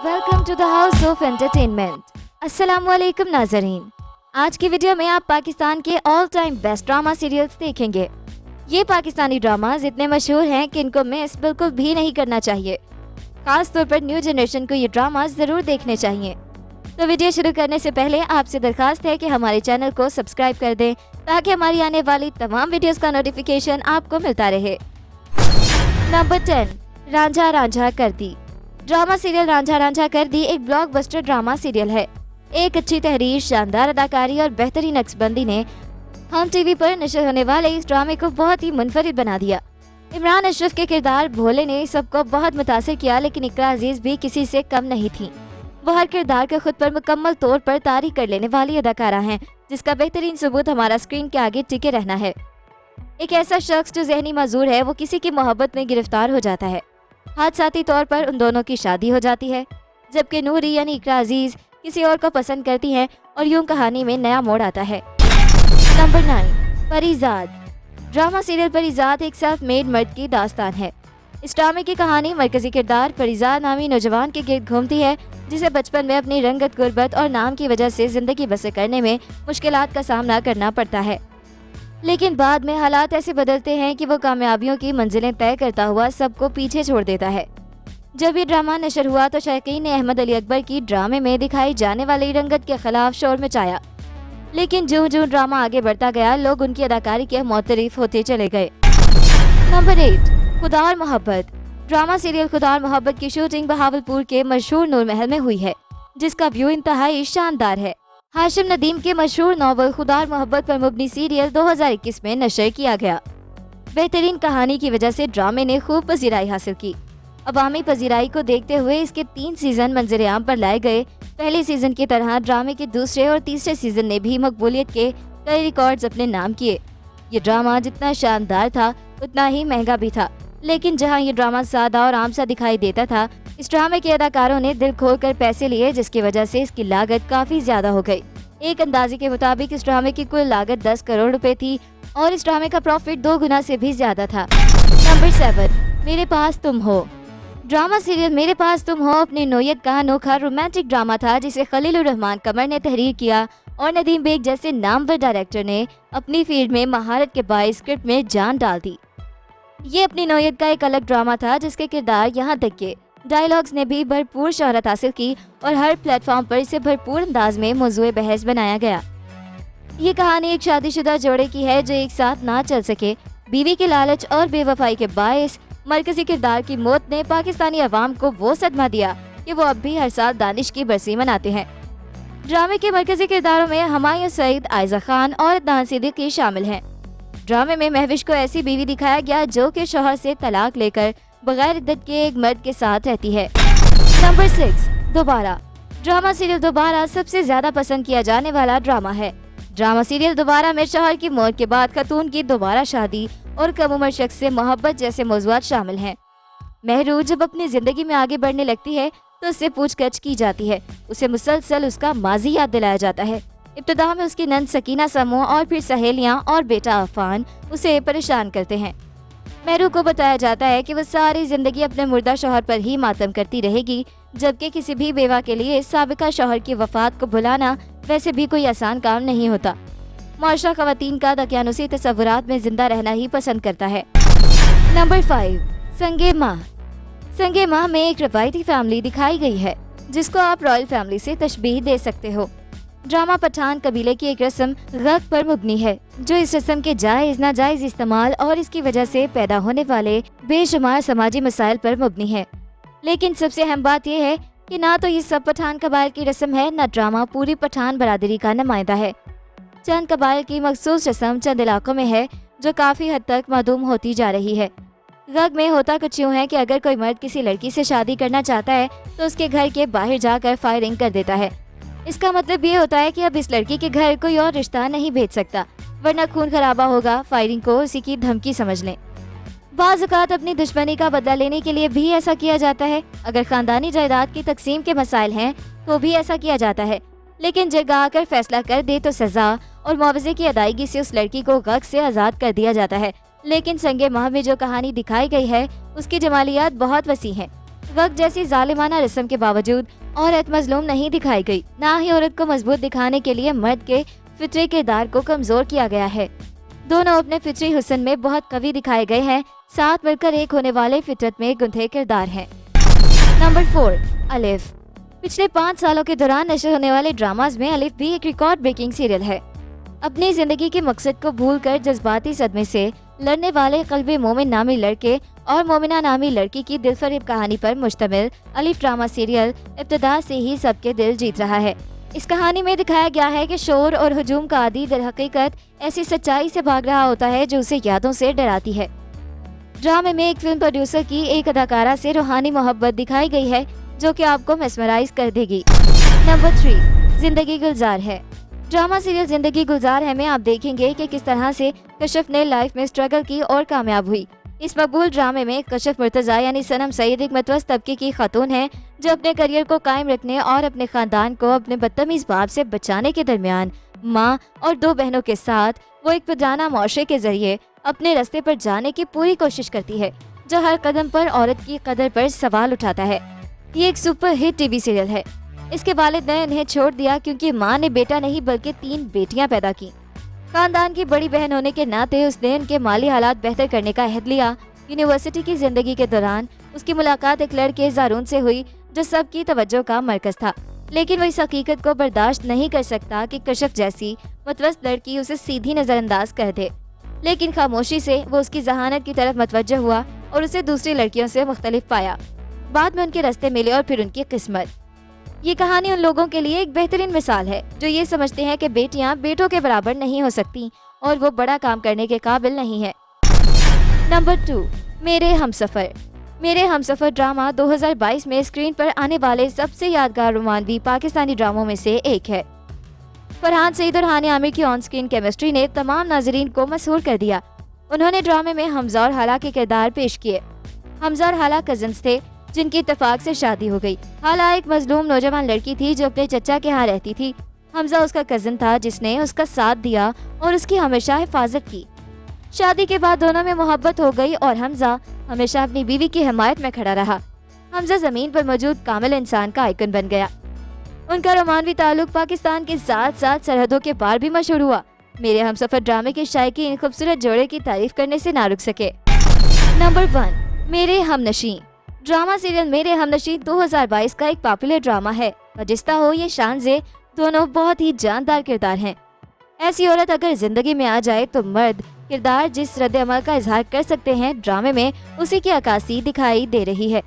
Welcome to the house of entertainment. अस्सलाम वालेकुम नाजरीन। आज की वीडियो में आप पाकिस्तान के all time best drama serials देखेंगे। ये पाकिस्तानी ड्रामाज इतने मशहूर हैं कि इनको मिस बिल्कुल भी नहीं करना चाहिए। खास तौर पर न्यू जनरेशन को ये ड्रामाज जरूर देखने चाहिए। तो वीडियो शुरू करने से पहले आपसे दरखास्त है कि हमारे चैनल को सब्सक्राइब कर दें ताकि हमारी आने वाली तमाम वीडियोस का नोटिफिकेशन आपको मिलता रहे। नंबर 10, रांझा रांझा कर दी। ड्रामा सीरियल रांझा रांझा कर दी एक ब्लॉकबस्टर ड्रामा सीरियल है। एक अच्छी तहरीर, शानदार अदाकारी और बेहतरीन नक्शबंदी ने हम टीवी पर नशर होने वाले इस ड्रामे को बहुत ही मुनफरिद बना दिया। इमरान अशरफ के किरदार भोले ने सबको बहुत मुतासिर किया, लेकिन इकरा अजीज भी किसी से कम नहीं थी। वो हर किरदार को खुद पर मुकम्मल तौर पर तारीफ कर लेने वाली अदाकारा हैं, जिसका बेहतरीन सबूत हमारा स्क्रीन के आगे टिके रहना है। एक ऐसा शख्स जो जहनी मजूर है, वो किसी की मोहब्बत में गिरफ्तार हो जाता है। हादसाती तौर पर उन दोनों की शादी हो जाती है, जबकि नूरी यानी इकरा अजीज किसी और को पसंद करती हैं और यूं कहानी में नया मोड़ आता है। Number 9, Parizad. Drama serial Parizad एक सेल्फ मेड मर्द की दास्तान है। इस ड्रामे की कहानी मरकजी किरदार परिजाद नामी नौजवान के गिर्द घूमती है, जिसे बचपन में अपनी रंगत, गुर्बत और नाम की वजह से जिंदगी बसर करने में मुश्किलात का सामना करना पड़ता है। लेकिन बाद में हालात ऐसे बदलते हैं कि वो कामयाबियों की मंजिलें तय करता हुआ सबको पीछे छोड़ देता है। जब ये ड्रामा नशर हुआ तो शायकीन ने अहमद अली अकबर की ड्रामे में दिखाई जाने वाली रंगत के खिलाफ शोर मचाया, लेकिन जो ड्रामा आगे बढ़ता गया, लोग उनकी अदाकारी के मुतरिफ होते चले गए। नंबर 8, खुदा और मोहब्बत। ड्रामा सीरियल खुदा और मोहब्बत की शूटिंग बहावलपुर के मशहूर नूर महल में हुई है, जिसका व्यू इंतहाई शानदार है। हाशिम नदीम के मशहूर नॉवल खुदा और मोहब्बत पर मुबनी सीरियल 2021 में नशर किया गया। बेहतरीन कहानी की वजह से ड्रामे ने खूब पजीराई हासिल की। अवामी पजीराई को देखते हुए इसके 3 सीजन मंजर आम पर लाए गए। पहले सीजन की तरह ड्रामे के दूसरे और तीसरे सीजन ने भी मकबूलियत के कई रिकॉर्ड्स अपने नाम किए। ये ड्रामा जितना शानदार था उतना ही महंगा भी था, लेकिन जहां ये ड्रामा सादा और आम सा दिखाई देता था, इस ड्रामे के अदाकारों ने दिल खोल कर पैसे लिए, जिसकी वजह से इसकी लागत काफी ज्यादा हो गई। एक अंदाजे के मुताबिक इस ड्रामे की कुल लागत 10 करोड़ रुपए थी और इस ड्रामे का प्रॉफिट 2 गुना से भी ज्यादा था। नंबर 7, मेरे पास तुम हो। ड्रामा सीरियल मेरे पास तुम हो अपनी नोयत का अनोखा रोमांटिक ड्रामा था, जिसे खलीलुर रहमान कमर ने तहरीर किया और नदीम बेग जैसे नामवर डायरेक्टर ने अपनी फील्ड में महारत के बाइस स्क्रिप्ट में जान डाल दी। ये अपनी नोयत का एक अलग ड्रामा था, जिसके किरदार यहाँ तक के डायलॉग्स ने भी भरपूर शोहरत हासिल की और हर प्लेटफॉर्म पर इसे भरपूर अंदाज में मौजूए बहस बनाया गया। ये कहानी एक शादीशुदा जोड़े की है जो एक साथ ना चल सके। बीवी के लालच और बेवफाई के बायस मरकजी किरदार की मौत ने पाकिस्तानी अवाम को वो सदमा दिया कि वो अब भी हर साल दानिश की बरसी मनाते हैं। ड्रामे के मरकजी किरदारों में हुमायूं सईद, आयजा खान और अदनान सिद्दीकी शामिल हैं। ड्रामे में महविश को ऐसी बीवी दिखाया गया जो कि शौहर से तलाक लेकर बगैर इद्दत के एक मर्द के साथ रहती है। नंबर 6, दोबारा। ड्रामा सीरियल दोबारा सबसे ज्यादा पसंद किया जाने वाला ड्रामा है। ड्रामा सीरियल दोबारा में शौहर की मौत के बाद खातून की दोबारा शादी और कम उम्र शख्स से मोहब्बत जैसे मौज़ूआत शामिल हैं। महरू जब अपनी जिंदगी में आगे बढ़ने लगती है तो उससे पूछगछ की जाती है। उसे मुसलसल उसका माजी याद दिलाया जाता है। इब्तिदा में उसकी नंद सकीना समूह और फिर सहेलियां और बेटा अफान उसे परेशान करते हैं। महरू को बताया जाता है कि वो सारी जिंदगी अपने मुर्दा शौहर पर ही मातम करती रहेगी, जबकि किसी भी बेवा के लिए साबिका शौहर की वफात को भुलाना वैसे भी कोई आसान काम नहीं होता। मुआशरा ख़वातीन का दकियानुसी तसव्वुरात में जिंदा रहना ही पसंद करता है। नंबर 5, संगे माह। संगे माह में एक रवायती फैमिली दिखाई गई है, जिसको आप रॉयल फैमिली से तशबीह दे सकते हो। ड्रामा पठान कबीले की एक रस्म गग पर मुबनी है, जो इस रस्म के जायज नाजायज इस्तेमाल और इसकी वजह से पैदा होने वाले बेशुमार समाजी मसाइल पर मुबनी है। लेकिन सबसे अहम बात यह है कि ना तो ये सब पठान कबाइल की रस्म है, न ड्रामा पूरी पठान बरादरी का नुमाइंदा है। चंद कबाइल की मखसूस रस्म चंद इलाकों में है, जो काफी हद तक मादूम होती जा रही है। गग में होता कुछ यूँ है कि अगर कोई मर्द किसी लड़की से शादी करना चाहता है तो उसके घर के बाहर जाकर फायरिंग कर देता है। इसका मतलब ये होता है कि अब इस लड़की के घर कोई और रिश्ता नहीं भेज सकता, वरना खून खराबा होगा। फायरिंग को उसी की धमकी समझ लें। बाज़ औक़ात अपनी दुश्मनी का बदला लेने के लिए भी ऐसा किया जाता है। अगर खानदानी जायदाद की तकसीम के मसाइल हैं तो भी ऐसा किया जाता है, लेकिन जगह आकर फैसला कर दे तो सजा और मुआवजे की अदायगी से उस लड़की को गग से आज़ाद कर दिया जाता है। लेकिन संगे माह में जो कहानी दिखाई गई है उसकी जमालियात बहुत वसी हैं। वक्त जैसी जालिमाना रस्म के बावजूद औरत मजलूम नहीं दिखाई गई, ना ही औरत को मजबूत दिखाने के लिए मर्द के फितरी किरदार को कमजोर किया गया है। दोनों अपने फितरी हुस्न में बहुत कवि दिखाए गए हैं, साथ मिलकर एक होने वाले फितरत में गुंथे किरदार हैं। नंबर 4, अलिफ। पिछले 5 सालों के दौरान नशर होने वाले ड्रामाज में अलिफ भी एक रिकॉर्ड ब्रेकिंग सीरियल है। अपनी जिंदगी के मकसद को भूलकर जज्बाती सदमे से लड़ने वाले क़ल्बे मोमिन नामी लड़के और मोमिना नामी लड़की की दिलफरेब कहानी पर मुश्तमिल अलिफ ड्रामा सीरियल इब्तिदा से ही सबके दिल जीत रहा है। इस कहानी में दिखाया गया है कि शोर और हुजूम का आदी दरहकीकत ऐसी सच्चाई से भाग रहा होता है जो उसे यादों से डराती है। ड्रामे में एक फिल्म प्रोड्यूसर की एक अदाकारा से रूहानी मोहब्बत दिखाई गई है जो कि आपको मेस्मराइज कर देगी। नंबर 3, जिंदगी गुलजार है। ड्रामा सीरियल जिंदगी गुलजार है में आप देखेंगे कि किस तरह से कशिफ ने लाइफ में स्ट्रगल की और कामयाब हुई। इस मकबूल ड्रामे में कशिफ मुर्तजा यानी सनम सईद एक मतवस्त तबके की खातून है जो अपने करियर को कायम रखने और अपने खानदान को अपने बदतमीज बाप से बचाने के दरमियान माँ और 2 बहनों के साथ वो एक पुराना मुआशरे के जरिए अपने रास्ते पर जाने की पूरी कोशिश करती है, जो हर कदम पर औरत की कदर पर सवाल उठाता है। ये एक सुपर हिट टीवी सीरियल है। इसके वालिद ने इन्हें छोड़ दिया क्योंकि माँ ने बेटा नहीं बल्कि 3 बेटियां पैदा की। खानदान की बड़ी बहन होने के नाते उसने उनके माली हालात बेहतर करने का अहद लिया। यूनिवर्सिटी की जिंदगी के दौरान उसकी मुलाकात एक लड़के जारून से हुई जो सबकी तवज्जो का मरकज था, लेकिन वो इस हकीकत को बर्दाश्त नहीं कर सकता कि कशिफ जैसी मतवस्त लड़की उसे सीधी नजरअंदाज कर दे। लेकिन खामोशी से वो उसकी जहानत की तरफ मतवज्जो हुआ और उसे दूसरी लड़कियों से मुख्तलिफ पाया। बाद में उनके रास्ते मिले और फिर उनकी किस्मत। ये कहानी उन लोगों के लिए एक बेहतरीन मिसाल है जो ये समझते हैं कि बेटियां बेटों के बराबर नहीं हो सकती और वो बड़ा काम करने के काबिल नहीं है। नंबर 2, मेरे हमसफर। मेरे हमसफर ड्रामा 2022 में स्क्रीन पर आने वाले सबसे यादगार रोमांवी पाकिस्तानी ड्रामों में से एक है। फरहान सईद और हानिया आमिर की ऑन स्क्रीन केमिस्ट्री ने तमाम नाजरीन को मशहूर कर दिया। उन्होंने ड्रामे में हमजा और हाला के किरदार पेश किए। हमजा और हाला कजिन्स थे जिनकी इत्तेफाक से शादी हो गई। हाला एक मजलूम नौजवान लड़की थी जो अपने चचा के यहाँ रहती थी। हमजा उसका कजिन था जिसने उसका साथ दिया और उसकी हमेशा हिफाजत की। शादी के बाद दोनों में मोहब्बत हो गई और हमजा हमेशा अपनी बीवी की हिमायत में खड़ा रहा। हमजा जमीन पर मौजूद कामिल इंसान का आइकन बन गया। उनका रोमानवी ताल्लुक पाकिस्तान के साथ साथ सरहदों के पार भी मशहूर हुआ। मेरे हमसफर ड्रामे के शायकीन इन खूबसूरत जोड़े की तारीफ करने से ना रुक सके। नंबर 1, मेरे हमनशी। ड्रामा सीरियल मेरे हमनशी 2022 का एक पॉपुलर ड्रामा है। वजिस्ता हो या शानजे, दोनों बहुत ही जानदार किरदार हैं। ऐसी औरत अगर जिंदगी में आ जाए तो मर्द किरदार जिस रद्द अमल का इजहार कर सकते हैं, ड्रामे में उसी की अक्कासी दिखाई दे रही है।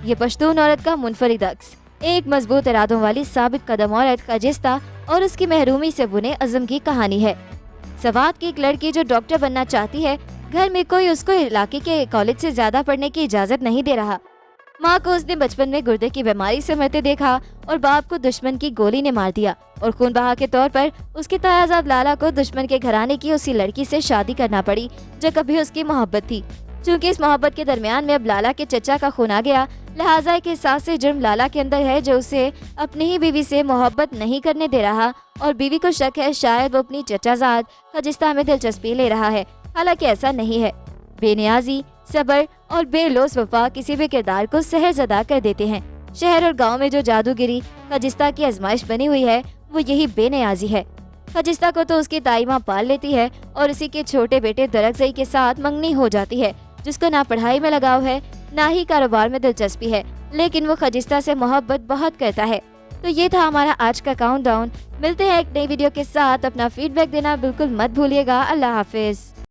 ये पश्तून औरत का मुनफरिद अक्स, एक मजबूत इरादों वाली साबित कदम औरत खजिस्ता और उसकी महरूमी से बुने अज़म की कहानी है। सवात की एक लड़की जो डॉक्टर बनना चाहती है, घर में कोई उसको इलाके के कॉलेज से ज्यादा पढ़ने की इजाजत नहीं दे रहा। माँ को उसने बचपन में गुर्दे की बीमारी से मरते देखा और बाप को दुश्मन की गोली ने मार दिया और खून बहा के तौर पर उसके तायाजाद लाला को दुश्मन के घराने की उसी लड़की से शादी करना पड़ी जो कभी उसकी मोहब्बत थी। चूँकि इस मोहब्बत के दरमियान में अब लाला के चचा का खून आ गया, लिहाजा एक एहसास से जुर्म लाला के अंदर है जो उसे अपनी ही बीवी से मोहब्बत नहीं करने दे रहा और बीवी को शक है शायद वो अपनी चचाजाद खजिस्ता में दिलचस्पी ले रहा है। हालांकि ऐसा नहीं है। बेनियाजी, सब्र और बेलौस वफा किसी भी किरदार को सहरज़दा कर देते हैं। शहर और गांव में जो जादूगिरी खजिस्ता की आजमाइश बनी हुई है वो यही बेनियाजी है। खजिस्ता को तो उसकी ताई माँ पाल लेती है और उसी के छोटे बेटे दरकजई के साथ मंगनी हो जाती है, जिसको ना पढ़ाई में लगाव है ना ही कारोबार में दिलचस्पी है, लेकिन वो खजिस्ता से मोहब्बत बहुत करता है। तो ये था हमारा आज का काउंटडाउन। मिलते हैं एक नई वीडियो के साथ। अपना फीडबैक देना बिल्कुल मत भूलिएगा। अल्लाह हाफिज।